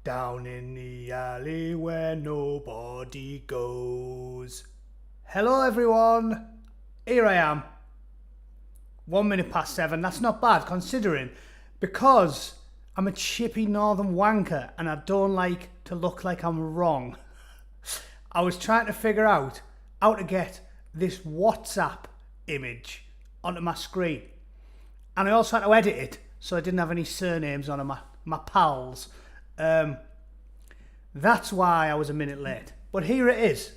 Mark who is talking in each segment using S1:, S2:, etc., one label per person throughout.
S1: down in the alley where nobody goes. Hello everyone, here I am. 1 minute past 7, that's not bad considering, because I'm a chippy northern wanker and I don't like to look like I'm wrong. I was trying to figure out how to get this WhatsApp image onto my screen. And I also had to edit it so I didn't have any surnames on my pals. That's why I was a minute late. But here it is.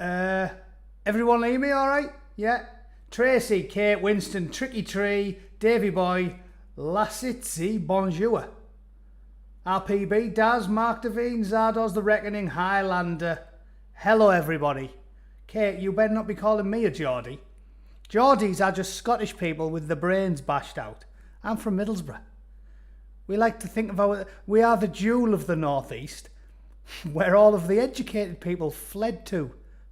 S1: Everyone leave me alright? Yeah? Tracy, Kate, Winston, Tricky Tree, Davy Boy, Lassitzi, Bonjour. RPB, Daz, Mark Devine, Zardoz the Reckoning, Highlander. Hello everybody. Kate, you better not be calling me a Geordie. Geordies are just Scottish people with their brains bashed out. I'm from Middlesbrough. We like to think of we are the jewel of the northeast, where all of the educated people fled to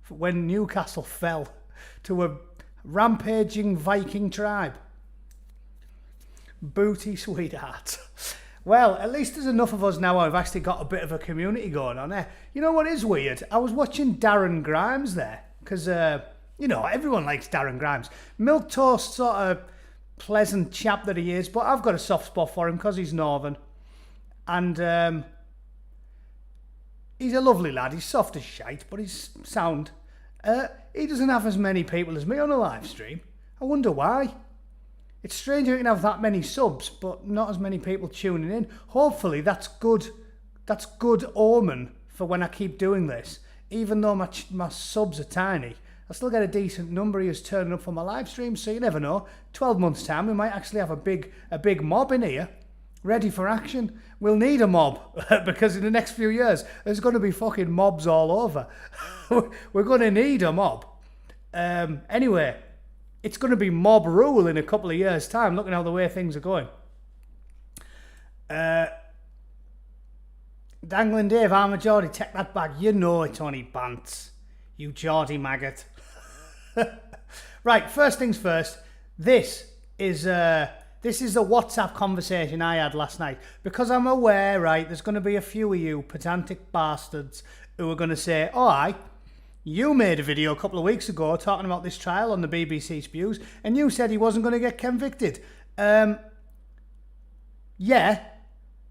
S1: when Newcastle fell to a rampaging Viking tribe. Booty sweethearts. Well, at least there's enough of us now who've actually got a bit of a community going on there. You know what is weird? I was watching Darren Grimes there, because, everyone likes Darren Grimes. Milquetoast sort of pleasant chap that he is, but I've got a soft spot for him because he's northern. And he's a lovely lad. He's soft as shite, but he's sound. He doesn't have as many people as me on a live stream. I wonder why. It's strange you can have that many subs, but not as many people tuning in. Hopefully that's good. That's good omen for when I keep doing this. Even though my subs are tiny, I still get a decent number of you turning up for my live stream, so you never know. 12 months' time, we might actually have a big mob in here, ready for action. We'll need a mob, because in the next few years, there's going to be fucking mobs all over. We're going to need a mob. Anyway, it's going to be mob rule in a couple of years' time, looking at the way things are going. Dangling Dave, I'm a Geordie, take that back. You know it's only bants. You Geordie maggot. Right, first things first. This is a WhatsApp conversation I had last night. Because I'm aware, right, there's going to be a few of you pedantic bastards who are going to say, oh, aye, you made a video a couple of weeks ago talking about this trial on the BBC Spews, and you said he wasn't going to get convicted. Yeah,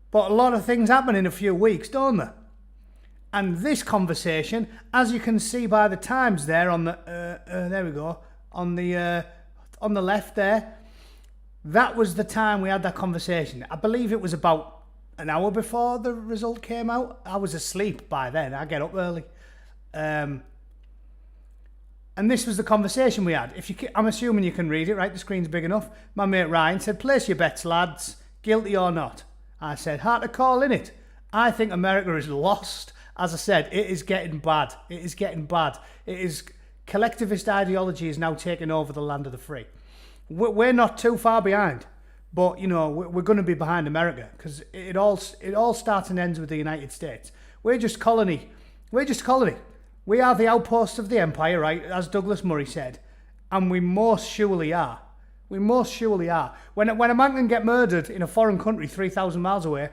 S1: but a lot of things happen in a few weeks, don't they? And this conversation, as you can see by the times there on the there we go, on the left there, that was the time we had that conversation. I believe it was about an hour before the result came out. I was asleep by then. I get up early. And this was the conversation we had. I'm assuming you can read it, right? The screen's big enough. My mate Ryan said, place your bets, lads. Guilty or not? I said, hard to call, innit? I think America is lost. As I said, it is getting bad. It is getting bad. It is collectivist ideology is now taking over the land of the free. We're not too far behind, but we're going to be behind America because it all starts and ends with the United States. We're just colony. We're just colony. We are the outpost of the empire, right? As Douglas Murray said, and we most surely are. We most surely are. When a man can get murdered in a foreign country 3,000 miles away,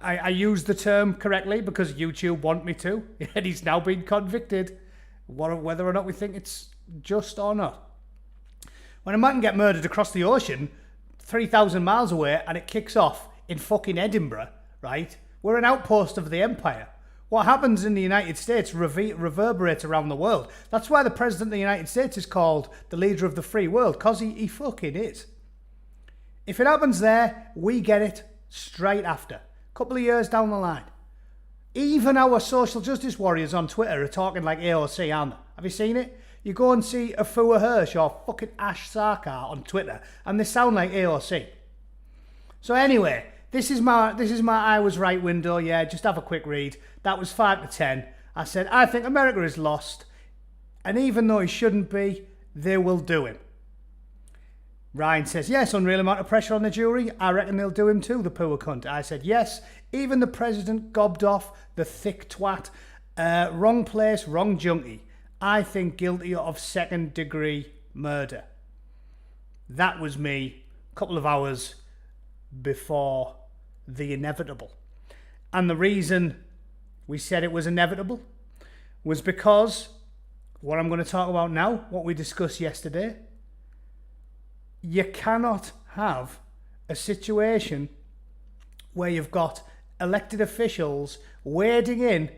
S1: I use the term correctly because YouTube want me to, and he's now been convicted, whether or not we think it's just or not. When a man can get murdered across the ocean, 3,000 miles away, and it kicks off in fucking Edinburgh, right? We're an outpost of the empire. What happens in the United States reverberates around the world. That's why the President of the United States is called the leader of the free world, because he fucking is. If it happens there, we get it straight after. Couple of years down the line. Even our social justice warriors on Twitter are talking like AOC, aren't they? Have you seen it? You go and see Afua Hirsch or fucking Ash Sarkar on Twitter, and they sound like AOC. So anyway, this is my I was right window. Yeah, just have a quick read. That was 5 to 10. I said, I think America is lost, and even though he shouldn't be, they will do him. Ryan says, yes, unreal amount of pressure on the jury. I reckon they'll do him too, the poor cunt. I said, yes, even the president gobbed off the thick twat. Wrong place, wrong junkie. I think guilty of second degree murder. That was me, a couple of hours before the inevitable. And the reason we said it was inevitable was because what I'm going to talk about now, what we discussed yesterday, you cannot have a situation where you've got elected officials wading in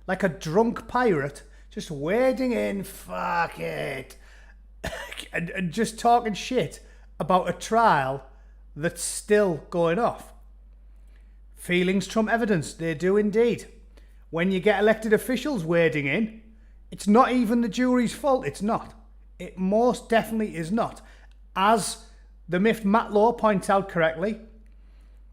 S1: like a drunk pirate, just wading in, fuck it, and just talking shit about a trial that's still going off. Feelings trump evidence, they do indeed. When you get elected officials wading in, it's not even the jury's fault, it's not. It most definitely is not. As the miffed Matt Law points out correctly,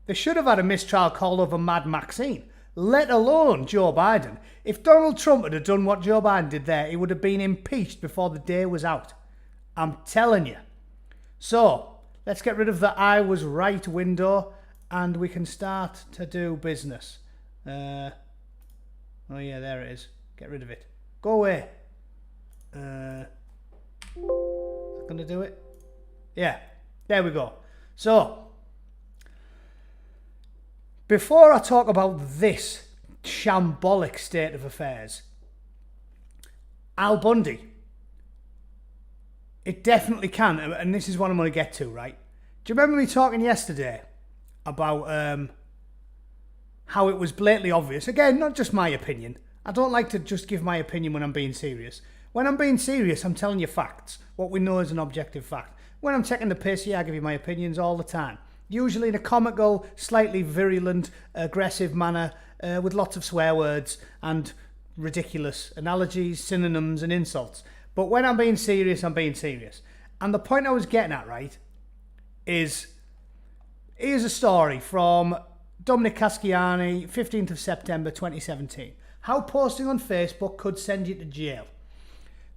S1: they should have had a mistrial called over Mad Maxine, let alone Joe Biden. If Donald Trump had done what Joe Biden did there, he would have been impeached before the day was out. I'm telling you. So, let's get rid of the I was right window and we can start to do business. Oh yeah, there it is. Get rid of it. Go away. Is that going to do it? Yeah, there we go. So, before I talk about this shambolic state of affairs, Al Bundy, it definitely can, and this is what I'm going to get to, right? Do you remember me talking yesterday about how it was blatantly obvious? Again, not just my opinion. I don't like to just give my opinion when I'm being serious. When I'm being serious, I'm telling you facts, what we know is an objective fact. When I'm taking the piss, yeah, I give you my opinions all the time. Usually in a comical, slightly virulent, aggressive manner, with lots of swear words and ridiculous analogies, synonyms and insults. But when I'm being serious, I'm being serious. And the point I was getting at, right, is here's a story from Dominic Casciani, 15th of September 2017. How posting on Facebook could send you to jail.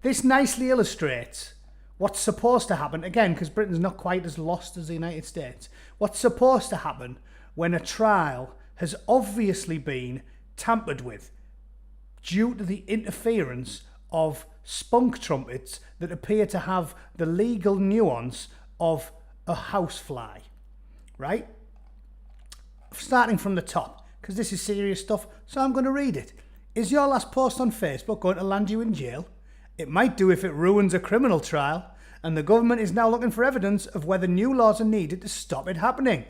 S1: This nicely illustrates what's supposed to happen, again, because Britain's not quite as lost as the United States. What's supposed to happen when a trial has obviously been tampered with due to the interference of spunk trumpets that appear to have the legal nuance of a housefly, right? Starting from the top, because this is serious stuff, so I'm going to read it. Is your last post on Facebook going to land you in jail? It might do if it ruins a criminal trial, and the government is now looking for evidence of whether new laws are needed to stop it happening.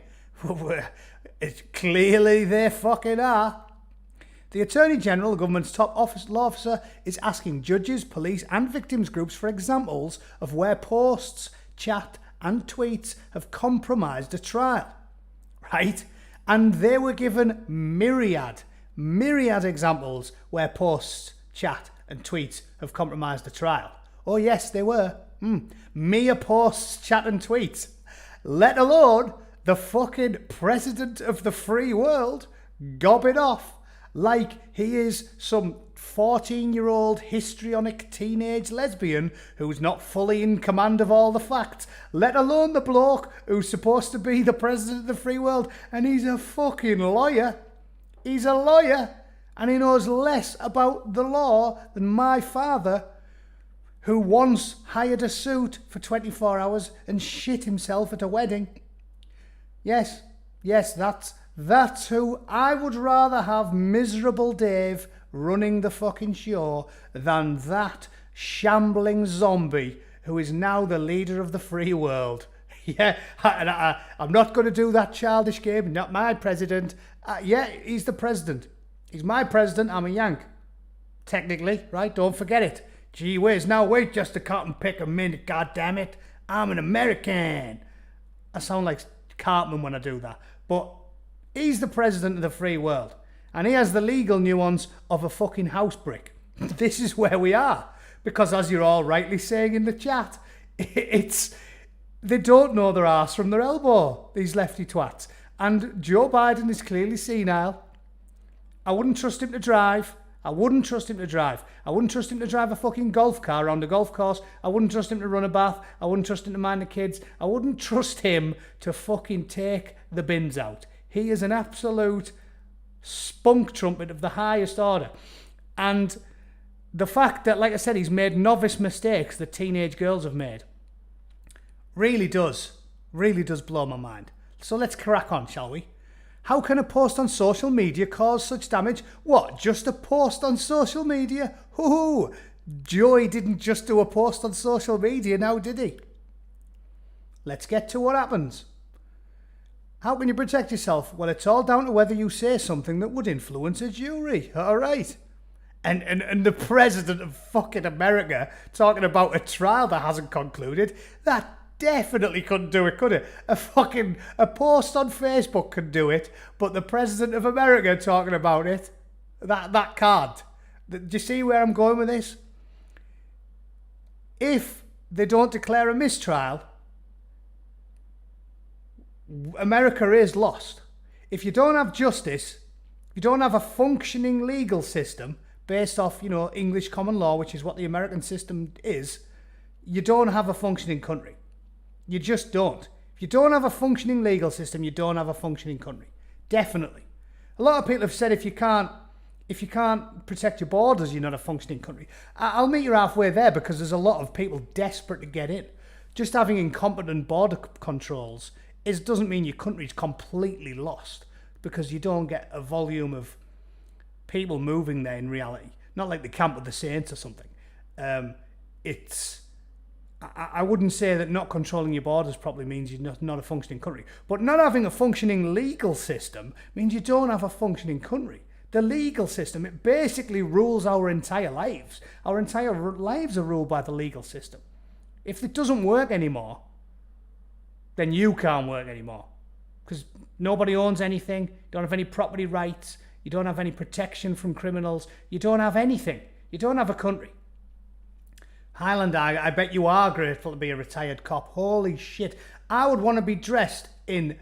S1: Clearly they fucking are. The Attorney General, the government's top law officer, is asking judges, police and victims groups for examples of where posts, chat and tweets have compromised a trial. Right? And they were given myriad examples where posts, chat and tweets have compromised a trial. Oh yes, they were. Mere posts, chat and tweets. Let alone the fucking president of the free world gobbing off like he is some 14-year-old histrionic teenage lesbian who's not fully in command of all the facts, let alone the bloke who's supposed to be the president of the free world, and he's a fucking lawyer. He's a lawyer, and he knows less about the law than my father, who once hired a suit for 24 hours and shit himself at a wedding. Yes, that's who I would rather have miserable Dave running the fucking show than that shambling zombie who is now the leader of the free world. Yeah, I'm not going to do that childish game, not my president. Yeah, he's the president. He's my president, I'm a Yank. Technically, right? Don't forget it. Gee whiz, now wait just a cotton pick a minute, goddammit. I'm an American. I sound like Cartman when I do that. But he's the president of the free world. And he has the legal nuance of a fucking house brick. This is where we are. Because as you're all rightly saying in the chat, they don't know their arse from their elbow, these lefty twats. And Joe Biden is clearly senile. I wouldn't trust him to drive. I wouldn't trust him to drive a fucking golf car around a golf course. I wouldn't trust him to run a bath. I wouldn't trust him to mind the kids. I wouldn't trust him to fucking take the bins out. He is an absolute spunk trumpet of the highest order. And the fact that, like I said, he's made novice mistakes that teenage girls have made really does blow my mind. So let's crack on, shall we? How can a post on social media cause such damage? What, just a post on social media? Hoo-hoo! Joey didn't just do a post on social media now, did he? Let's get to what happens. How can you protect yourself? Well, it's all down to whether you say something that would influence a jury. All right. And the president of fucking America talking about a trial that hasn't concluded, that definitely couldn't do it, could it? A post on Facebook can do it, but the president of America talking about it, that can't. Do you see where I'm going with this? If they don't declare a mistrial, America is lost. If you don't have justice, you don't have a functioning legal system based off, English common law, which is what the American system is, you don't have a functioning country. You just don't. If you don't have a functioning legal system, you don't have a functioning country. Definitely. A lot of people have said if you can't protect your borders, you're not a functioning country. I'll meet you halfway there, because there's a lot of people desperate to get in. Just having incompetent border controls doesn't mean your country's completely lost, because you don't get a volume of people moving there in reality. Not like the camp with the Saints or something. I wouldn't say that not controlling your borders properly means you're not a functioning country. But not having a functioning legal system means you don't have a functioning country. The legal system, it basically rules our entire lives. Our entire lives are ruled by the legal system. If it doesn't work anymore, then you can't work anymore. Because nobody owns anything, you don't have any property rights, you don't have any protection from criminals, you don't have anything. You don't have a country. Highlander, I bet you are grateful to be a retired cop. Holy shit. I would want to be dressed in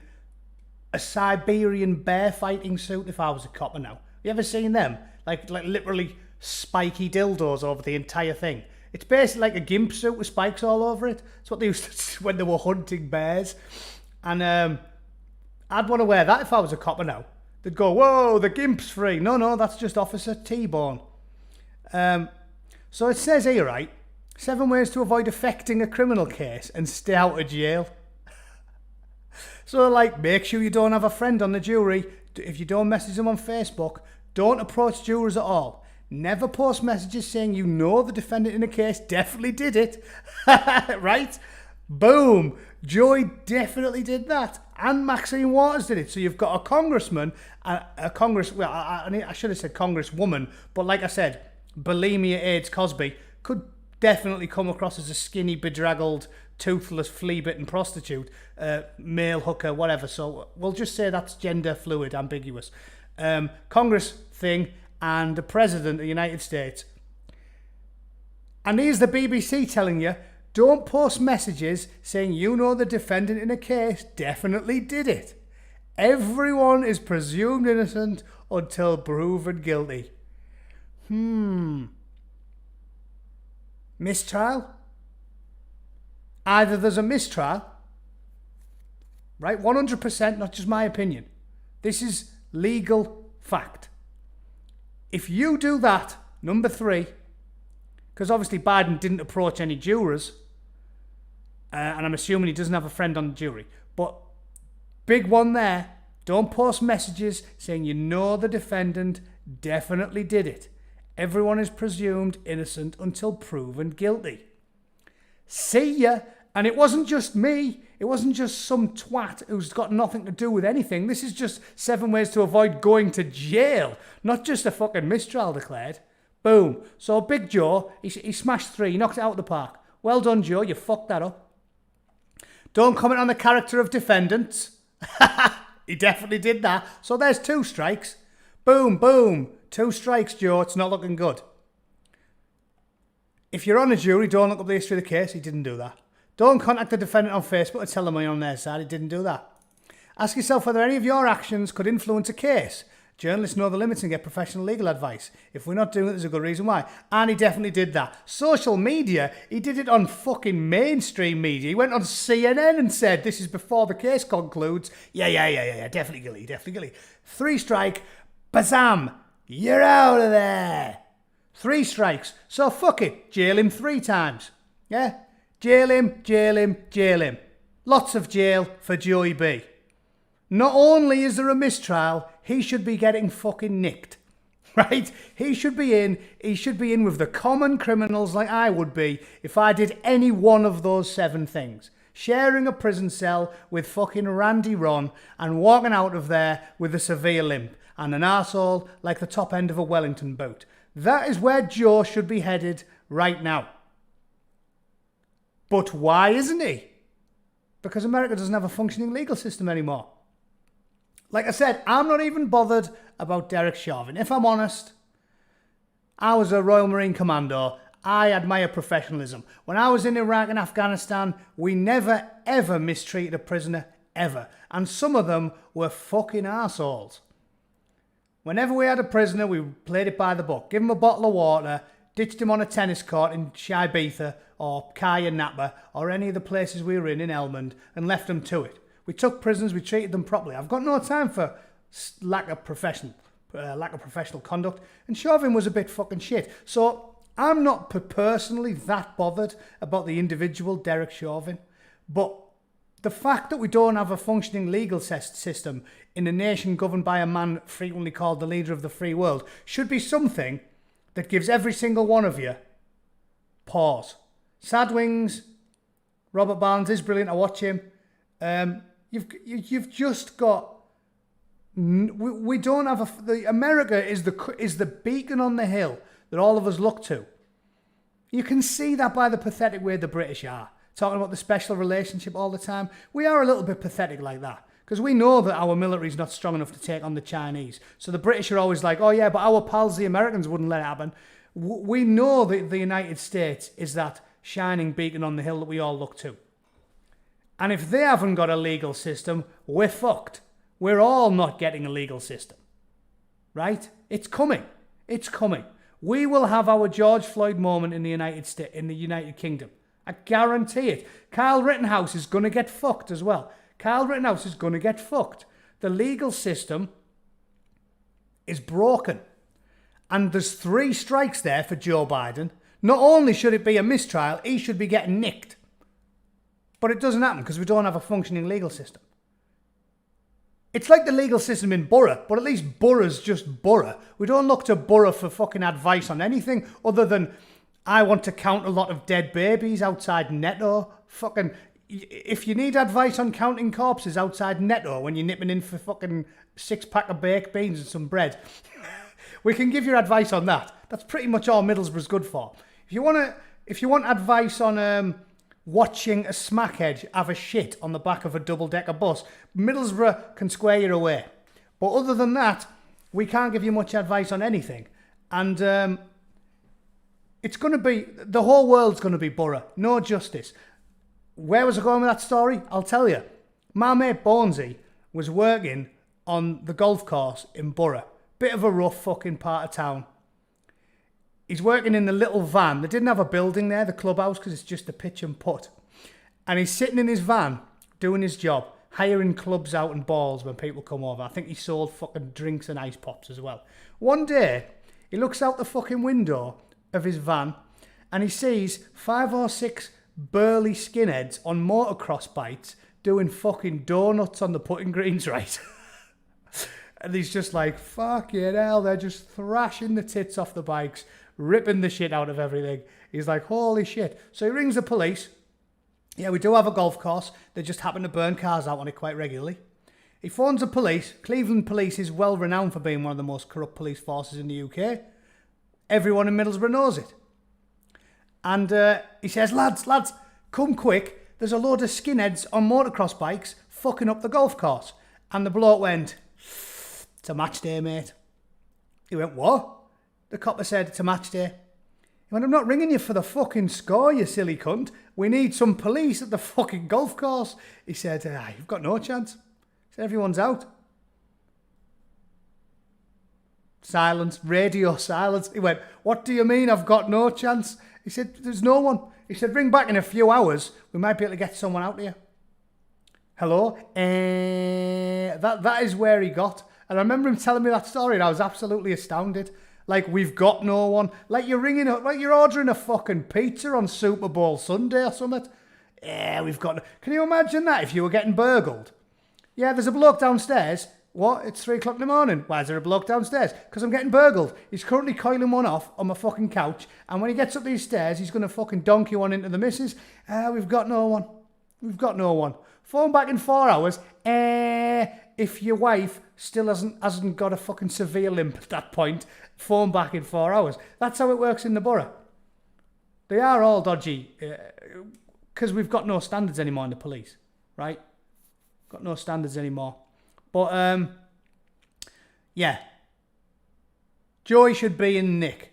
S1: a Siberian bear fighting suit if I was a copper now. You ever seen them? Like literally spiky dildos over the entire thing. It's basically like a gimp suit with spikes all over it. It's what they used to do when they were hunting bears. And I'd want to wear that if I was a copper now. They'd go, whoa, the gimp's free. No, that's just Officer T-Bone. So it says here, right? 7 ways to avoid affecting a criminal case and stay out of jail. So, make sure you don't have a friend on the jury. If you don't message them on Facebook, don't approach jurors at all. Never post messages saying you know the defendant in a case definitely did it. Right? Boom. Joy definitely did that. And Maxine Waters did it. So you've got a congressman, I should have said congresswoman, but like I said, bulimia AIDS Cosby could definitely come across as a skinny, bedraggled, toothless, flea-bitten prostitute, male hooker, whatever. So we'll just say that's gender fluid, ambiguous. Congress thing and the President of the United States. And here's the BBC telling you, don't post messages saying you know the defendant in a case definitely did it. Everyone is presumed innocent until proven guilty. Mistrial? Either there's a mistrial, right? 100%, not just my opinion. This is legal fact. If you do that, number 3, because obviously Biden didn't approach any jurors, and I'm assuming he doesn't have a friend on the jury, but big one there, don't post messages saying you know the defendant definitely did it. Everyone is presumed innocent until proven guilty. See ya. And it wasn't just me. It wasn't just some twat who's got nothing to do with anything. This is just 7 ways to avoid going to jail. Not just a fucking mistrial declared. Boom. So Big Joe, he smashed 3. He knocked it out of the park. Well done, Joe. You fucked that up. Don't comment on the character of defendants. He definitely did that. So there's 2 strikes. Boom, boom. 2 strikes, Joe. It's not looking good. If you're on a jury, don't look up the history of the case. He didn't do that. Don't contact the defendant on Facebook and tell them you're on their side. He didn't do that. Ask yourself whether any of your actions could influence a case. Journalists know the limits and get professional legal advice. If we're not doing it, there's a good reason why. And he definitely did that. Social media, he did it on fucking mainstream media. He went on CNN and said, this is before the case concludes. Yeah, definitely guilty. 3 strike, bazam, you're out of there. 3 strikes. So fuck it, jail him 3 times. Yeah? Jail him. Lots of jail for Joey B. Not only is there a mistrial, he should be getting fucking nicked. Right? He should be in with the common criminals like I would be if I did any one of those 7 things. Sharing a prison cell with fucking Randy Ron and walking out of there with a severe limp and an arsehole like the top end of a Wellington boot. That is where Joe should be headed right now. But why isn't he? Because America doesn't have a functioning legal system anymore. Like I said, I'm not even bothered about Derek Chauvin. If I'm honest, I was a Royal Marine Commando. I admire professionalism. When I was in Iraq and Afghanistan, we never ever mistreated a prisoner, ever. And some of them were fucking arseholes. Whenever we had a prisoner, we played it by the book. Give him a bottle of water, ditched him on a tennis court in Ibiza or Kaya Napa or any of the places we were in Elmond and left them to it. We took prisoners, we treated them properly. I've got no time for lack of professional conduct. And Chauvin was a bit fucking shit. So I'm not personally that bothered about the individual Derek Chauvin. But the fact that we don't have a functioning legal system in a nation governed by a man frequently called the leader of the free world should be something that gives every single one of you pause. Sadwings, Robert Barnes is brilliant. I watch him. You've just got. We don't have America is the beacon on the hill that all of us look to. You can see that by the pathetic way the British are. Talking about the special relationship all the time. We are a little bit pathetic like that. Because we know that our military is not strong enough to take on the Chinese. So the British are always like, oh yeah, but our pals, the Americans, wouldn't let it happen. We know that the United States is that shining beacon on the hill that we all look to. And if they haven't got a legal system, we're fucked. We're all not getting a legal system. Right? It's coming. It's coming. We will have our George Floyd moment in the United Kingdom. I guarantee it. Kyle Rittenhouse is going to get fucked as well. Kyle Rittenhouse is going to get fucked. The legal system is broken. And there's 3 strikes there for Joe Biden. Not only should it be a mistrial, he should be getting nicked. But it doesn't happen because we don't have a functioning legal system. It's like the legal system in Borough, but at least Borough's just Borough. We don't look to Borough for fucking advice on anything other than I want to count a lot of dead babies outside Netto. Fucking, if you need advice on counting corpses outside Netto when you're nipping in for fucking 6-pack of baked beans and some bread, we can give you advice on that. That's pretty much all Middlesbrough's good for. If you want advice on watching a smackhead have a shit on the back of a double-decker bus, Middlesbrough can square you away. But other than that, we can't give you much advice on anything. And it's going to be, the whole world's going to be Borough. No justice. Where was I going with that story? I'll tell you. My mate Bonesy was working on the golf course in Borough. Bit of a rough fucking part of town. He's working in the little van. They didn't have a building there, the clubhouse, because it's just a pitch and putt. And he's sitting in his van, doing his job, hiring clubs out and balls when people come over. I think he sold fucking drinks and ice pops as well. One day, he looks out the fucking window of his van and he sees 5 or 6 burly skinheads on motocross bikes doing fucking donuts on the putting greens, right? And he's just like, fucking hell, they're just thrashing the tits off the bikes, ripping the shit out of everything. He's like, holy shit. So he rings the police. Yeah, we do have a golf course. They just happen to burn cars out on it quite regularly. He phones the police. Cleveland police is well renowned for being one of the most corrupt police forces in the UK. Everyone in Middlesbrough knows it. And he says, lads, come quick. There's a load of skinheads on motocross bikes fucking up the golf course. And the bloke went, it's a match day, mate. He went, what? The copper said, it's a match day. He went, I'm not ringing you for the fucking score, you silly cunt. We need some police at the fucking golf course. He said, you've got no chance. He said, everyone's out. Silence, radio silence. He went, what do you mean I've got no chance? He said, there's no one. He said, ring back in a few hours. We might be able to get someone out here. Hello? That is where he got. And I remember him telling me that story and I was absolutely astounded. Like, we've got no one. Like you're ringing up, like you're ordering a fucking pizza on Super Bowl Sunday or something. Yeah, we've got... Can you imagine that if you were getting burgled? Yeah, there's a bloke downstairs. What? It's 3 o'clock in the morning. Why is there a bloke downstairs? Because I'm getting burgled. He's currently coiling one off on my fucking couch, and when he gets up these stairs, he's going to fucking donkey one into the missus. We've got no one. We've got no one. Phone back in 4 hours. If your wife still hasn't got a fucking severe limp at that point, phone back in 4 hours. That's how it works in the borough. They are all dodgy because we've got no standards anymore in the police, right? Got no standards anymore. But, yeah. Joey should be in Nick.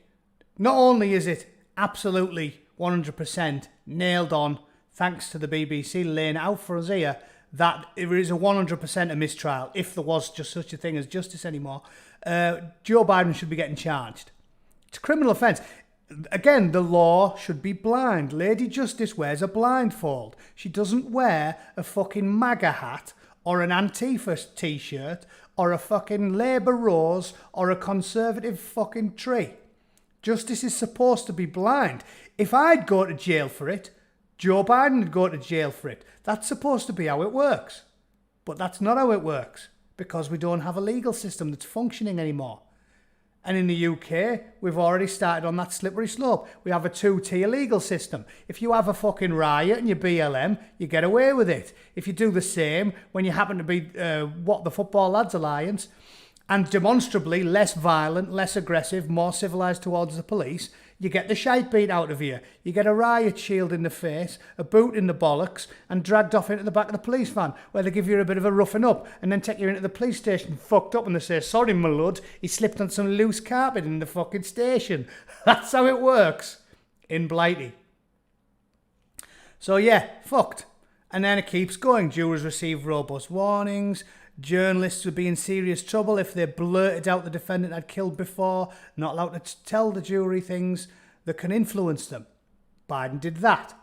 S1: Not only is it absolutely 100% nailed on, thanks to the BBC laying out for us here, that it is a 100% a mistrial, if there was just such a thing as justice anymore. Joe Biden should be getting charged. It's a criminal offence. Again, the law should be blind. Lady Justice wears a blindfold. She doesn't wear a fucking MAGA hat or an Antifa t-shirt or a fucking Labour rose or a Conservative fucking tree. Justice is supposed to be blind. If I'd go to jail for it, Joe Biden would go to jail for it. That's supposed to be how it works. But that's not how it works, because we don't have a legal system that's functioning anymore. And in the UK, we've already started on that slippery slope. We have a 2-tier legal system. If you have a fucking riot and you're BLM, you get away with it. If you do the same when you happen to be the Football Lads Alliance, and demonstrably less violent, less aggressive, more civilised towards the police, you get the shite beat out of you. You get a riot shield in the face, a boot in the bollocks, and dragged off into the back of the police van, where they give you a bit of a roughing up, and then take you into the police station fucked up, and they say, sorry, my lord, he slipped on some loose carpet in the fucking station. That's how it works in Blighty. So yeah, fucked. And then it keeps going. Jurors receive robust warnings. Journalists would be in serious trouble if they blurted out the defendant had killed before, not allowed to tell the jury things that can influence them. Biden did that.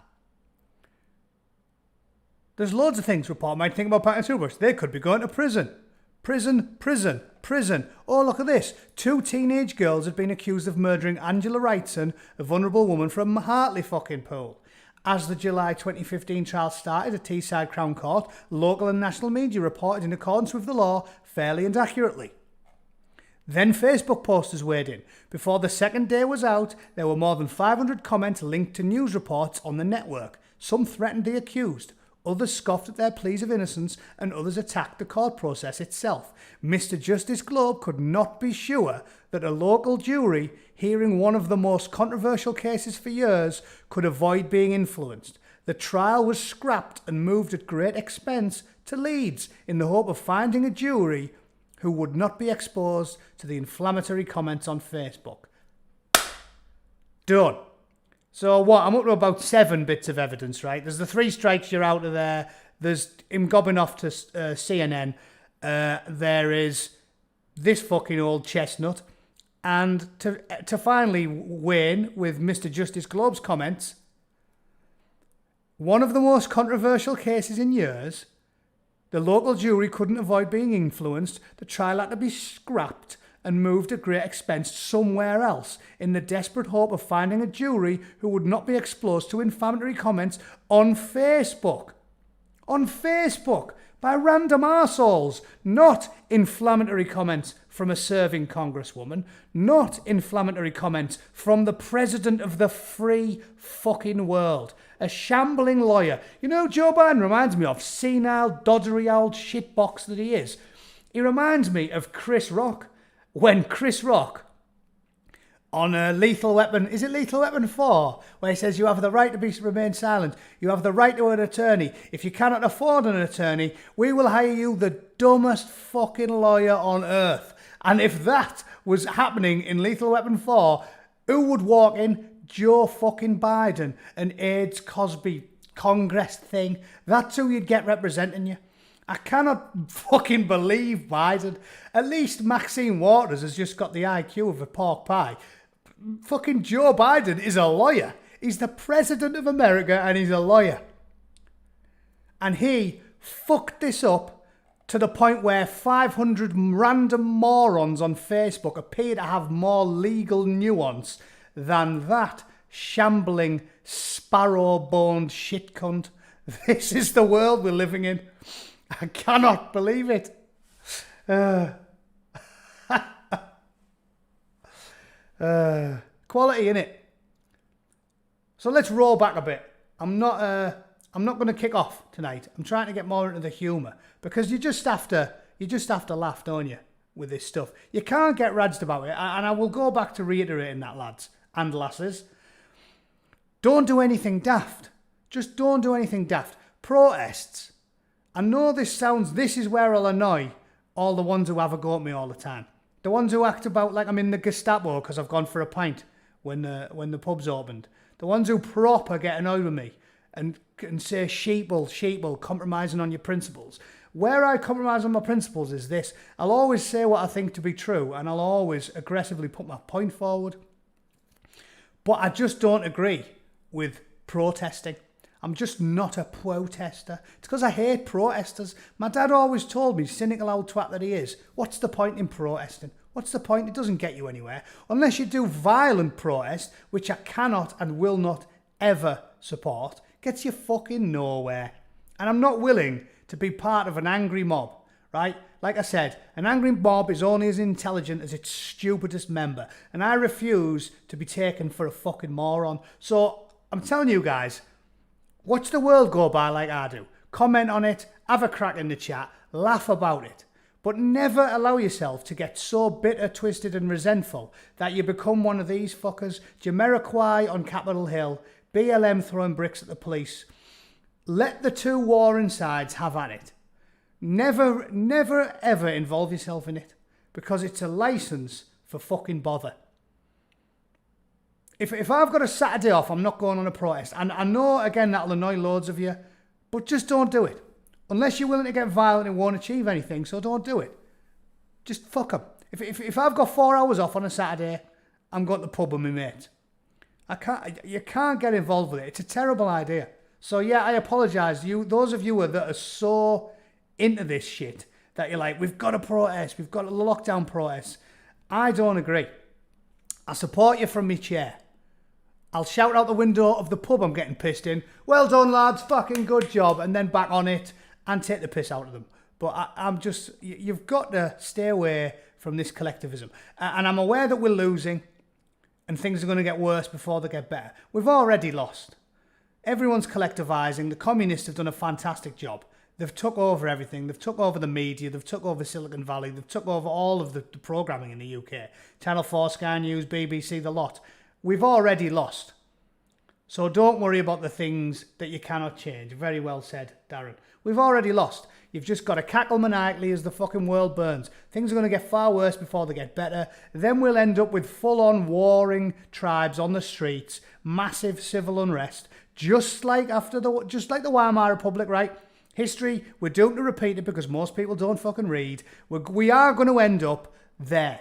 S1: There's loads of things report might think about Pat and Toothbrush. They could be going to prison. Prison. Oh, look at this. 2 teenage girls have been accused of murdering Angela Wrightson, a vulnerable woman from Hartley fucking pool. As the July 2015 trial started at Teesside Crown Court, local and national media reported in accordance with the law fairly and accurately. Then Facebook posters weighed in. Before the second day was out, there were more than 500 comments linked to news reports on the network. Some threatened the accused, others scoffed at their pleas of innocence, and others attacked the court process itself. Mr. Justice Globe could not be sure that a local jury, hearing one of the most controversial cases for years, could avoid being influenced. The trial was scrapped and moved at great expense to Leeds in the hope of finding a jury who would not be exposed to the inflammatory comments on Facebook. Done. So what? I'm up to about 7 bits of evidence, right? There's the 3 strikes, you're out of there. There's him gobbing off to CNN. There is this fucking old chestnut. And to finally wane with Mr. Justice Globe's comments, one of the most controversial cases in years, the local jury couldn't avoid being influenced. The trial had to be scrapped and moved at great expense somewhere else in the desperate hope of finding a jury who would not be exposed to inflammatory comments on Facebook. On Facebook, by random arseholes, not inflammatory comments from a serving congresswoman, not inflammatory comments from the president of the free fucking world, a shambling lawyer. You know, Joe Biden reminds me of senile, doddery old shitbox that he is. He reminds me of Chris Rock, when Chris Rock, on a Lethal Weapon, is it Lethal Weapon 4? Where he says you have the right to remain silent. You have the right to an attorney. If you cannot afford an attorney, we will hire you the dumbest fucking lawyer on earth. And if that was happening in Lethal Weapon 4, who would walk in? Joe fucking Biden, an AIDS Cosby Congress thing. That's who you'd get representing you. I cannot fucking believe Biden. At least Maxine Waters has just got the IQ of a pork pie. Fucking Joe Biden is a lawyer. He's the president of America and he's a lawyer. And he fucked this up to the point where 500 random morons on Facebook appear to have more legal nuance than that shambling, sparrow-boned shit cunt. This is the world we're living in. I cannot believe it. Quality, innit? So let's roll back a bit. I'm not going to kick off tonight. I'm trying to get more into the humour because you just have to laugh, don't you, with this stuff. You can't get razzed about it, and I will go back to reiterating that, lads and lasses. Don't do anything daft. Just don't do anything daft. Protests. I know this is where I'll annoy all the ones who have a go at me all the time. The ones who act about like I'm in the Gestapo because I've gone for a pint when the pub's opened. The ones who proper get annoyed with me and say sheeple, compromising on your principles. Where I compromise on my principles is this. I'll always say what I think to be true and I'll always aggressively put my point forward. But I just don't agree with protesting. I'm just not a protester. It's because I hate protesters. My dad always told me, cynical old twat that he is, what's the point in protesting? What's the point? It doesn't get you anywhere. Unless you do violent protest, which I cannot and will not ever support, gets you fucking nowhere. And I'm not willing to be part of an angry mob, right? Like I said, an angry mob is only as intelligent as its stupidest member. And I refuse to be taken for a fucking moron. So I'm telling you guys, watch the world go by like I do. Comment on it, have a crack in the chat, laugh about it. But never allow yourself to get so bitter, twisted and resentful that you become one of these fuckers. Jamiroquai on Capitol Hill, BLM throwing bricks at the police. Let the two warring sides have at it. Never ever involve yourself in it because it's a license for fucking bother. If I've got a Saturday off, I'm not going on a protest. And I know, again, that'll annoy loads of you, but just don't do it. Unless you're willing to get violent and won't achieve anything, so don't do it. Just fuck them. If I've got 4 hours off on a Saturday, I'm going to the pub with my mates. You can't get involved with it. It's a terrible idea. So yeah, I apologise. Those of you that are so into this shit that you're like, we've got to protest, we've got a lockdown protest. I don't agree. I support you from my chair. I'll shout out the window of the pub I'm getting pissed in. Well done, lads, fucking good job. And then back on it and take the piss out of them. But you've got to stay away from this collectivism. And I'm aware that we're losing and things are going to get worse before they get better. We've already lost. Everyone's collectivising. The communists have done a fantastic job. They've took over everything. They've took over the media. They've took over Silicon Valley. They've took over all of the programming in the UK. Channel 4, Sky News, BBC, the lot. We've already lost. So don't worry about the things that you cannot change. Very well said, Darren. We've already lost. You've just got to cackle maniacally as the fucking world burns. Things are going to get far worse before they get better. Then we'll end up with full-on warring tribes on the streets, massive civil unrest, just like the Weimar Republic, right? History, we're doomed to repeat it because most people don't fucking read. We are going to end up there.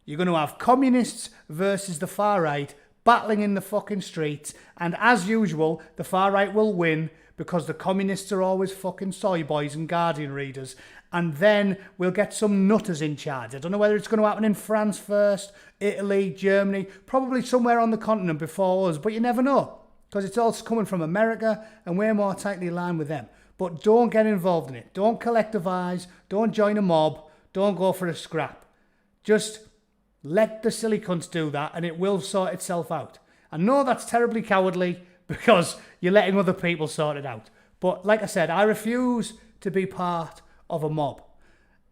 S1: You're going to have communists versus the far right battling in the fucking streets. And as usual, the far right will win because the communists are always fucking soy boys and Guardian readers. And then we'll get some nutters in charge. I don't know whether it's going to happen in France first, Italy, Germany, probably somewhere on the continent before us. But you never know because it's all coming from America and we're more tightly aligned with them. But don't get involved in it. Don't collectivise. Don't join a mob. Don't go for a scrap. Just let the silly cunts do that and it will sort itself out. I know that's terribly cowardly because you're letting other people sort it out. But like I said, I refuse to be part of a mob.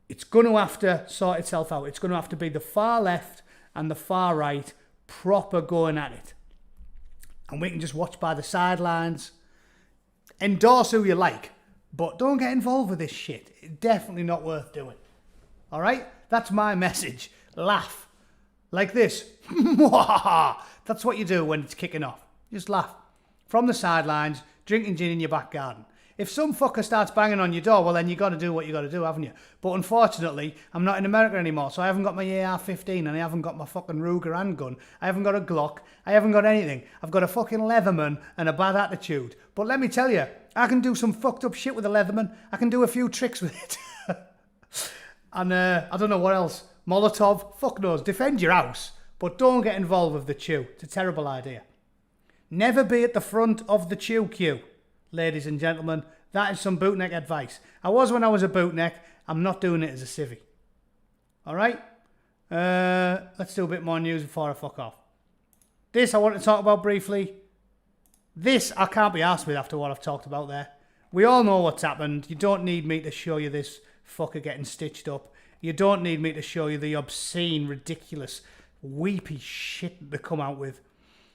S1: It's going to have to sort itself out. It's going to have to be the far left and the far right proper going at it. And we can just watch by the sidelines. Endorse who you like. But don't get involved with this shit. It's definitely not worth doing. All right? That's my message. Laugh. Like this. That's what you do when it's kicking off. Just laugh. From the sidelines, drinking gin in your back garden. If some fucker starts banging on your door, well then you got to do what you got to do, haven't you? But unfortunately, I'm not in America anymore, so I haven't got my AR-15 and I haven't got my fucking Ruger handgun. I haven't got a Glock. I haven't got anything. I've got a fucking Leatherman and a bad attitude. But let me tell you, I can do some fucked up shit with a Leatherman. I can do a few tricks with it. And I don't know what else. Molotov, fuck knows. Defend your house, but don't get involved with the chew. It's a terrible idea. Never be at the front of the chew queue, ladies and gentlemen. That is some bootneck advice. I was when I was a bootneck. I'm not doing it as a civvy. All right? Let's do a bit more news before I fuck off. This I want to talk about briefly. This I can't be arsed with after what I've talked about there. We all know what's happened. You don't need me to show you this fucker getting stitched up. You don't need me to show you the obscene, ridiculous, weepy shit that they come out with.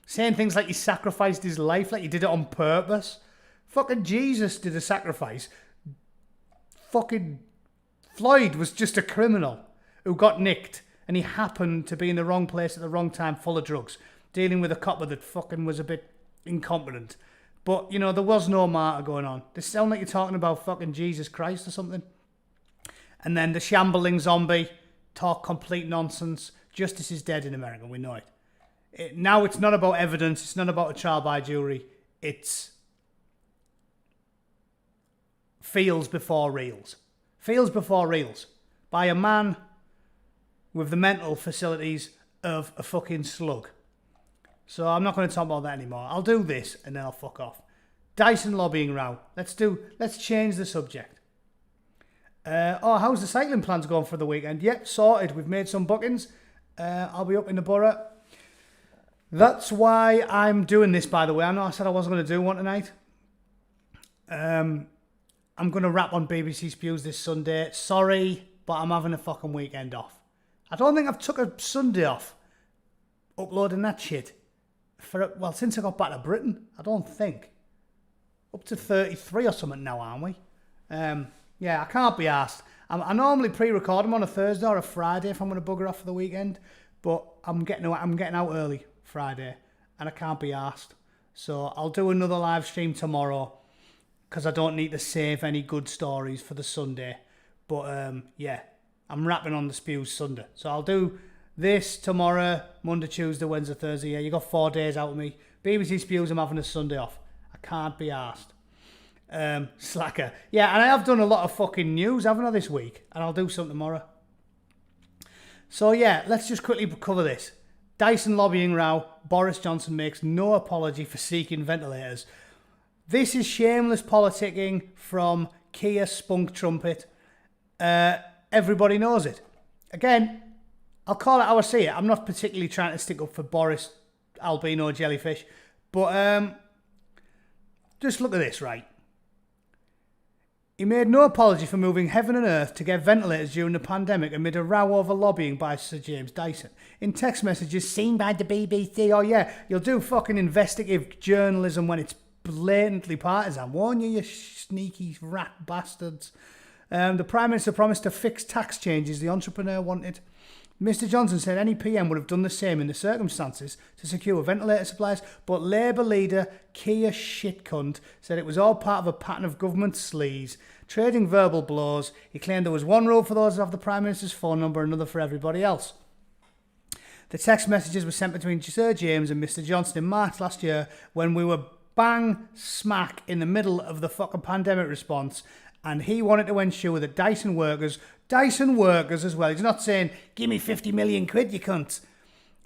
S1: Saying things like he sacrificed his life, like he did it on purpose. Fucking Jesus did a sacrifice. Fucking Floyd was just a criminal who got nicked, and he happened to be in the wrong place at the wrong time, full of drugs, dealing with a copper that fucking was a bit incompetent. But, you know, there was no martyr going on. They sound like you're talking about fucking Jesus Christ or something. And then the shambling zombie talk complete nonsense. Justice is dead in America, we know it. Now it's not about evidence, it's not about a trial by jury, it's feels before reels. Feels before reels. By a man with the mental facilities of a fucking slug. So I'm not going to talk about that anymore. I'll do this and then I'll fuck off. Dyson lobbying row. Let's change the subject. How's the cycling plans going for the weekend? Yep, sorted. We've made some bookings. I'll be up in the borough. That's why I'm doing this, by the way. I know I said I wasn't going to do one tonight. I'm going to rap on BBC Spews this Sunday. Sorry, but I'm having a fucking weekend off. I don't think I've took a Sunday off uploading that shit since I got back to Britain. I don't think. Up to 33 or something now, aren't we? Yeah, I can't be asked. I normally pre-record them on a Thursday or a Friday if I'm going to bugger off for the weekend, but I'm getting out early Friday, and I can't be asked. So I'll do another live stream tomorrow because I don't need to save any good stories for the Sunday. But yeah, I'm rapping on the Spews Sunday, so I'll do this tomorrow, Monday, Tuesday, Wednesday, Thursday. Yeah, you got 4 days out of me. BBC Spews, I'm having a Sunday off. I can't be asked. Slacker. Yeah, and I have done a lot of fucking news, haven't I, this week? And I'll do some tomorrow. So yeah, let's just quickly cover this. Dyson lobbying row. Boris Johnson makes no apology for seeking ventilators. This is shameless politicking from Keir Spunk Trumpet. Everybody knows it. Again, I'll call it how I see it. I'm not particularly trying to stick up for Boris Albino Jellyfish. But just look at this, right? He made no apology for moving heaven and earth to get ventilators during the pandemic amid a row over lobbying by Sir James Dyson. In text messages seen by the BBC, oh yeah, you'll do fucking investigative journalism when it's blatantly partisan. Won't you, you sneaky rat bastards? The Prime Minister promised to fix tax changes the entrepreneur wanted. Mr Johnson said any PM would have done the same in the circumstances to secure ventilator supplies, but Labour leader Keir Shitcunt said it was all part of a pattern of government sleaze, trading verbal blows. He claimed there was one rule for those who have the Prime Minister's phone number, another for everybody else. The text messages were sent between Sir James and Mr Johnson in March last year when we were bang smack in the middle of the fucking pandemic response, and he wanted to ensure that Dyson workers as well. He's not saying, give me 50 million quid, you cunt.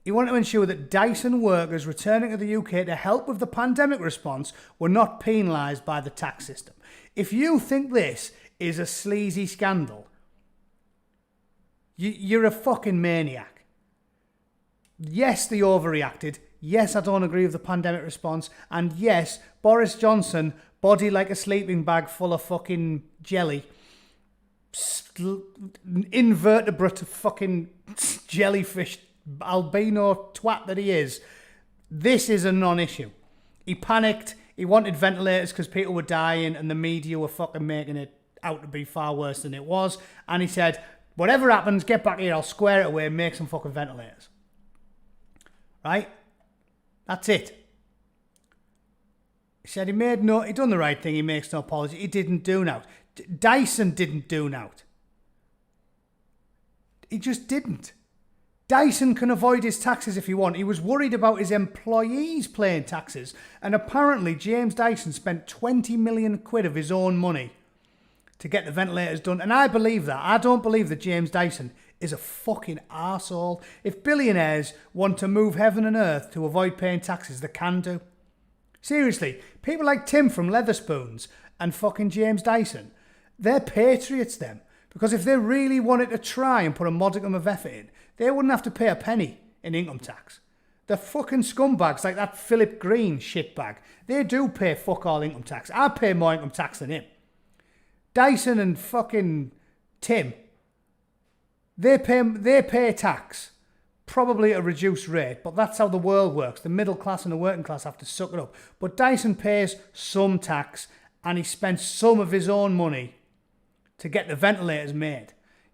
S1: He wanted to ensure that Dyson workers returning to the UK to help with the pandemic response were not penalised by the tax system. If you think this is a sleazy scandal, you're a fucking maniac. Yes, they overreacted. Yes, I don't agree with the pandemic response. And yes, Boris Johnson, body like a sleeping bag full of fucking jelly, invertebrate fucking jellyfish albino twat that he is. This is a non-issue. He panicked. He wanted ventilators because people were dying and the media were fucking making it out to be far worse than it was. And he said, whatever happens, get back here, I'll square it away and make some fucking ventilators. Right? That's it. He said he done the right thing, he makes no apology. He didn't do now. Dyson didn't do now. He just didn't. Dyson can avoid his taxes if he wants. He was worried about his employees paying taxes, and apparently James Dyson spent 20 million quid of his own money to get the ventilators done, and I believe that. I don't believe that James Dyson is a fucking arsehole. If billionaires want to move heaven and earth to avoid paying taxes, they can do. Seriously, people like Tim from Leatherspoons and fucking James Dyson, they're patriots, them. Because if they really wanted to try and put a modicum of effort in, they wouldn't have to pay a penny in income tax. The fucking scumbags like that Philip Green shitbag, they do pay fuck all income tax. I pay more income tax than him. Dyson and fucking Tim, they pay tax, probably at a reduced rate, but that's how the world works. The middle class and the working class have to suck it up. But Dyson pays some tax, and he spends some of his own money to get the ventilators made.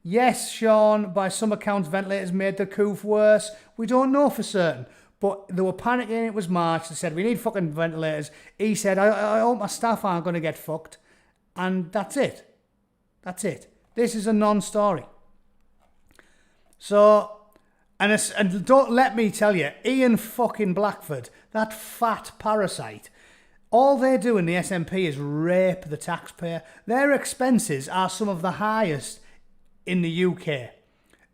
S1: Yes, Sean, by some accounts, ventilators made the coup worse. We don't know for certain. But they were panicking. It was March. They said, we need fucking ventilators. He said, I hope my staff aren't going to get fucked. And that's it. That's it. This is a non-story. So, and don't let me tell you, Ian fucking Blackford, that fat parasite, all they do in the SNP is rape the taxpayer. Their expenses are some of the highest in the UK.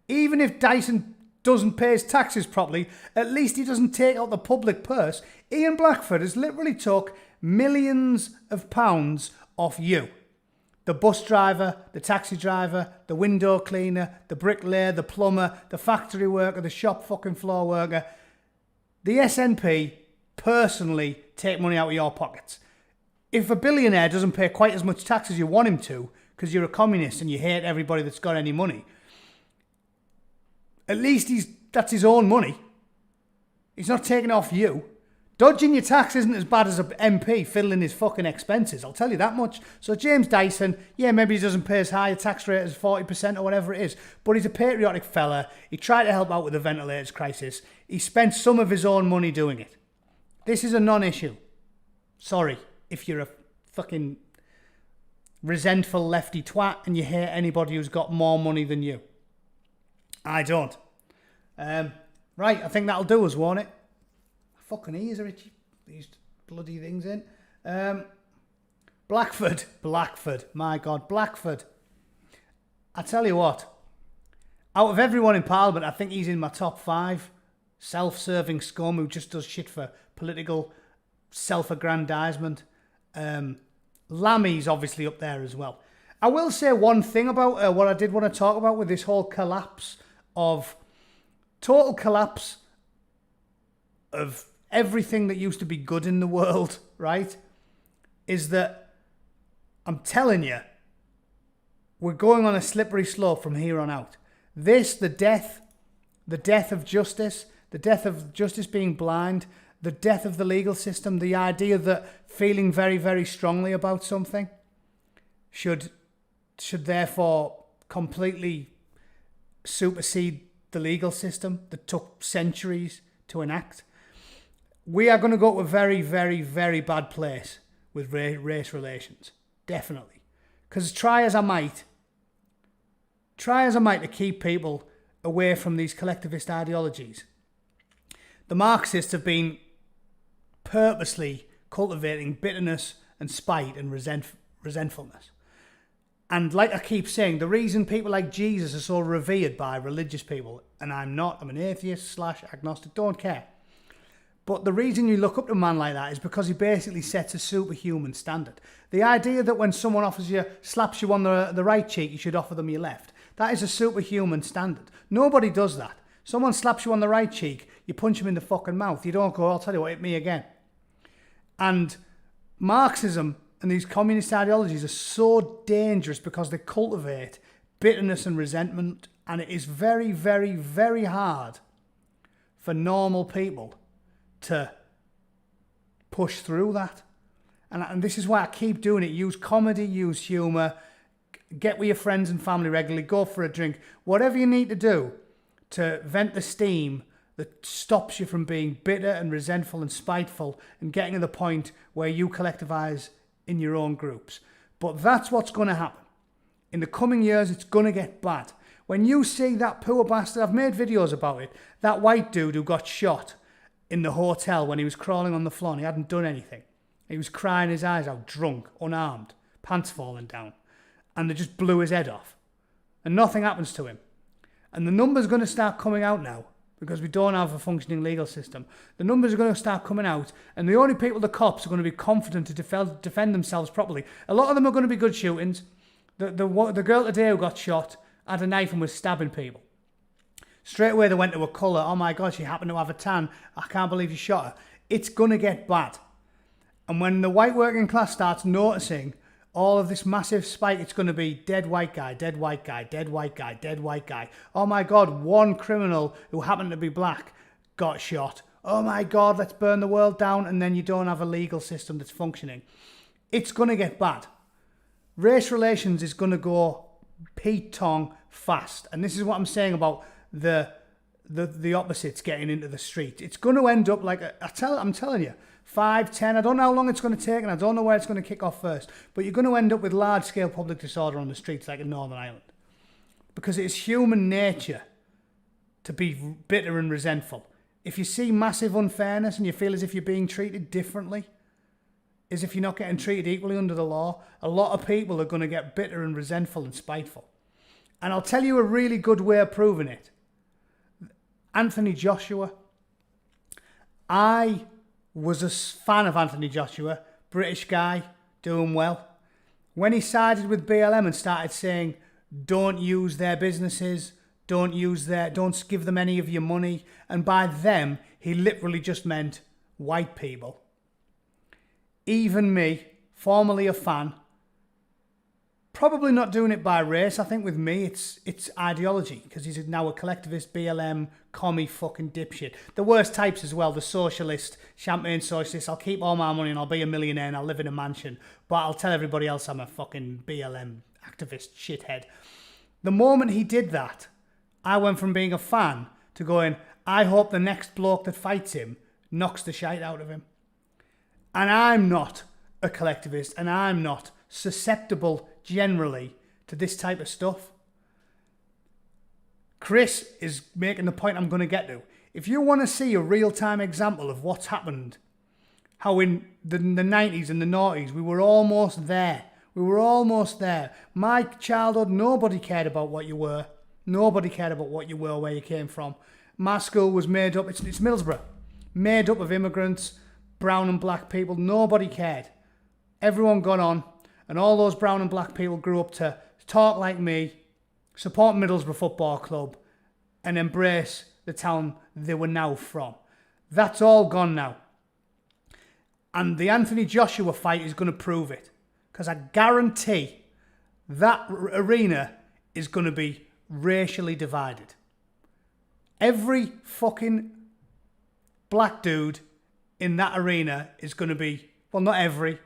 S1: Even if Dyson doesn't pay his taxes properly, at least he doesn't take out the public purse. Ian Blackford has literally took millions of pounds off you. The bus driver, the taxi driver, the window cleaner, the bricklayer, the plumber, the factory worker, the shop fucking floor worker. The SNP personally take money out of your pockets. If a billionaire doesn't pay quite as much tax as you want him to, because you're a communist and you hate everybody that's got any money, at least that's his own money. He's not taking it off you. Dodging your tax isn't as bad as an MP fiddling his fucking expenses, I'll tell you that much. So James Dyson, yeah, maybe he doesn't pay as high a tax rate as 40% or whatever it is, but he's a patriotic fella. He tried to help out with the ventilators crisis. He spent some of his own money doing it. This is a non-issue. Sorry if you're a fucking resentful lefty twat and you hate anybody who's got more money than you. I don't. Right, I think that'll do us, won't it? Fucking ears are itchy. These bloody things in. Blackford. My God, Blackford. I tell you what. Out of everyone in Parliament, I think he's in my top 5. Self-serving scum who just does shit for political self-aggrandizement. Lammy's obviously up there as well. I will say one thing about what I did want to talk about with this whole total collapse of everything that used to be good in the world, right? Is that I'm telling you, we're going on a slippery slope from here on out. The death of justice, the death of justice being blind, the death of the legal system, the idea that feeling very, very strongly about something should therefore completely supersede the legal system that took centuries to enact. We are going to go to a very, very, very bad place with race relations. Definitely. Because try as I might to keep people away from these collectivist ideologies, the Marxists have been purposely cultivating bitterness and spite and resentfulness. And like I keep saying, the reason people like Jesus are so revered by religious people, and I'm an atheist / agnostic, don't care. But the reason you look up to a man like that is because he basically sets a superhuman standard. The idea that when someone slaps you on the right cheek, you should offer them your left. That is a superhuman standard. Nobody does that. Someone slaps you on the right cheek, you punch him in the fucking mouth. You don't go, I'll tell you what, hit me again. And Marxism and these communist ideologies are so dangerous because they cultivate bitterness and resentment, and it is very, very, very hard for normal people to push through that. And this is why I keep doing it. Use comedy, use humour, get with your friends and family regularly, go for a drink, whatever you need to do to vent the steam that stops you from being bitter and resentful and spiteful and getting to the point where you collectivise in your own groups. But that's what's going to happen. In the coming years, it's going to get bad. When you see that poor bastard, I've made videos about it, that white dude who got shot in the hotel when he was crawling on the floor and he hadn't done anything. He was crying his eyes out, drunk, unarmed, pants falling down. And they just blew his head off. And nothing happens to him. And the number's going to start coming out now because we don't have a functioning legal system. The numbers are going to start coming out, and the only people, the cops, are going to be confident to defend themselves properly. A lot of them are going to be good shootings. The girl today who got shot had a knife and was stabbing people. Straight away they went to a colour. Oh my God, she happened to have a tan. I can't believe you shot her. It's going to get bad. And when the white working class starts noticing all of this massive spike, it's going to be dead white guy, dead white guy, dead white guy, dead white guy. Oh my God, one criminal who happened to be black got shot. Oh my God, let's burn the world down, and then you don't have a legal system that's functioning. It's going to get bad. Race relations is going to go Pete-tong fast. And this is what I'm saying about the opposites getting into the street. It's going to end up like, I'm telling you, 5, 10, I don't know how long it's going to take, and I don't know where it's going to kick off first, but you're going to end up with large-scale public disorder on the streets like in Northern Ireland. Because it is human nature to be bitter and resentful. If you see massive unfairness and you feel as if you're being treated differently, as if you're not getting treated equally under the law, a lot of people are going to get bitter and resentful and spiteful. And I'll tell you a really good way of proving it. Anthony Joshua. I was a fan of Anthony Joshua, British guy, doing well. When he sided with BLM and started saying, don't use their businesses, don't give them any of your money, and by them, he literally just meant white people. Even me, formerly a fan, probably not doing it by race. I think with me, it's ideology, because he's now a collectivist, BLM, commie fucking dipshit. The worst types as well, the socialist, champagne socialist. I'll keep all my money and I'll be a millionaire and I'll live in a mansion, but I'll tell everybody else I'm a fucking BLM activist shithead. The moment he did that, I went from being a fan to going, I hope the next bloke that fights him knocks the shite out of him. And I'm not a collectivist, and I'm not susceptible generally to this type of stuff. Chris is making the point I'm going to get to. If you want to see a real-time example of what's happened, how in the 90s and the noughties, we were almost there. We were almost there. My childhood, nobody cared about what you were. Nobody cared about what you were, where you came from. My school was made up, it's Middlesbrough, made up of immigrants, brown and black people. Nobody cared. Everyone got on, and all those brown and black people grew up to talk like me, support Middlesbrough Football Club, and embrace the town they were now from. That's all gone now. And the Anthony Joshua fight is going to prove it. Because I guarantee that arena is going to be racially divided. Every fucking black dude in that arena is going to be, well, not every,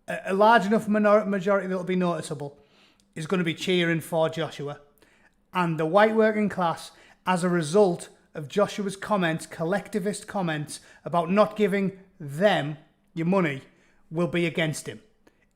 S1: a large enough majority that will be noticeable, is going to be cheering for Joshua. And the white working class, as a result of Joshua's comments, collectivist comments about not giving them your money, will be against him.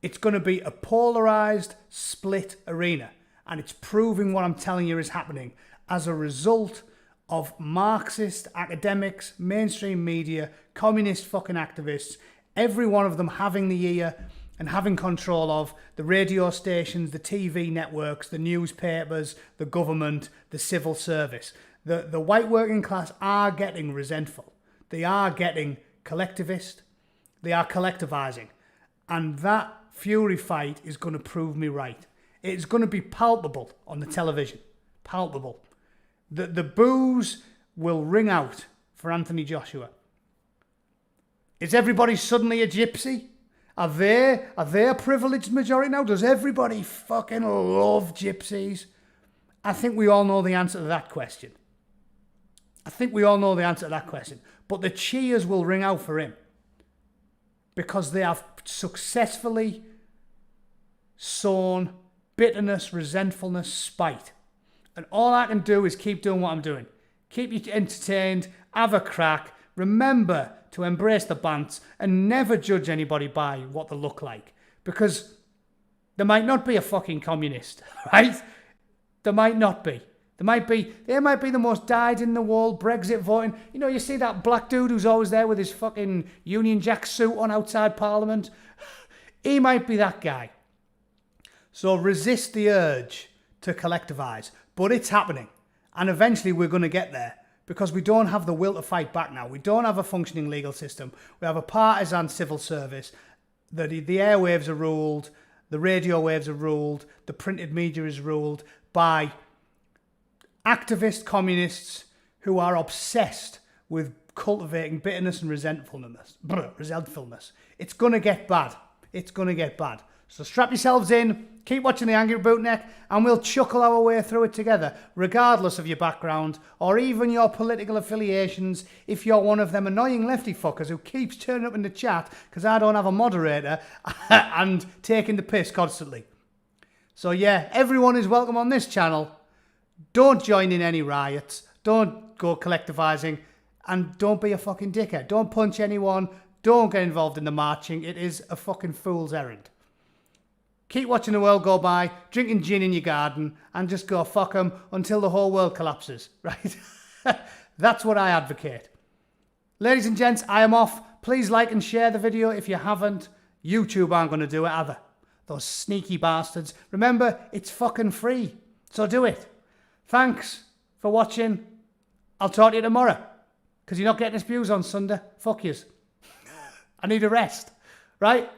S1: It's going to be a polarised, split arena. And it's proving what I'm telling you is happening as a result of Marxist academics, mainstream media, communist fucking activists, every one of them having the ear and having control of the radio stations, the TV networks, the newspapers, the government, the civil service. The white working class are getting resentful. They are getting collectivist. They are collectivising. And that fury fight is going to prove me right. It's going to be palpable on the television. Palpable. The boos will ring out for Anthony Joshua. Is everybody suddenly a gypsy? Are they a privileged majority now? Does everybody fucking love gypsies? I think we all know the answer to that question. But the cheers will ring out for him. Because they have successfully sown bitterness, resentfulness, spite. And all I can do is keep doing what I'm doing. Keep you entertained, have a crack, remember to embrace the bants and never judge anybody by what they look like. Because there might not be a fucking communist, right? There might not be. They might be the most dyed-in-the-wool Brexit voting. You know, you see that black dude who's always there with his fucking Union Jack suit on outside Parliament? He might be that guy. So resist the urge to collectivise. But it's happening. And eventually we're going to get there. because we don't have the will to fight back now. We don't have a functioning legal system. We have a partisan civil service. The airwaves are ruled, the radio waves are ruled, the printed media is ruled by activist communists who are obsessed with cultivating bitterness and resentfulness. It's going to get bad. It's going to get bad. So strap yourselves in, keep watching The Angry Bootneck, and we'll chuckle our way through it together, regardless of your background or even your political affiliations. If you're one of them annoying lefty fuckers who keeps turning up in the chat because I don't have a moderator and taking the piss constantly. So yeah, everyone is welcome on this channel. Don't join in any riots. Don't go collectivising. And don't be a fucking dickhead. Don't punch anyone. Don't get involved in the marching. It is a fucking fool's errand. Keep watching the world go by, drinking gin in your garden, and just go fuck 'em until the whole world collapses, right? That's what I advocate. Ladies and gents, I am off. Please like and share the video if you haven't. YouTube aren't going to do it either. Those sneaky bastards. Remember, it's fucking free. So do it. Thanks for watching. I'll talk to you tomorrow. Because you're not getting the spews on Sunday. Fuck yous. I need a rest. Right?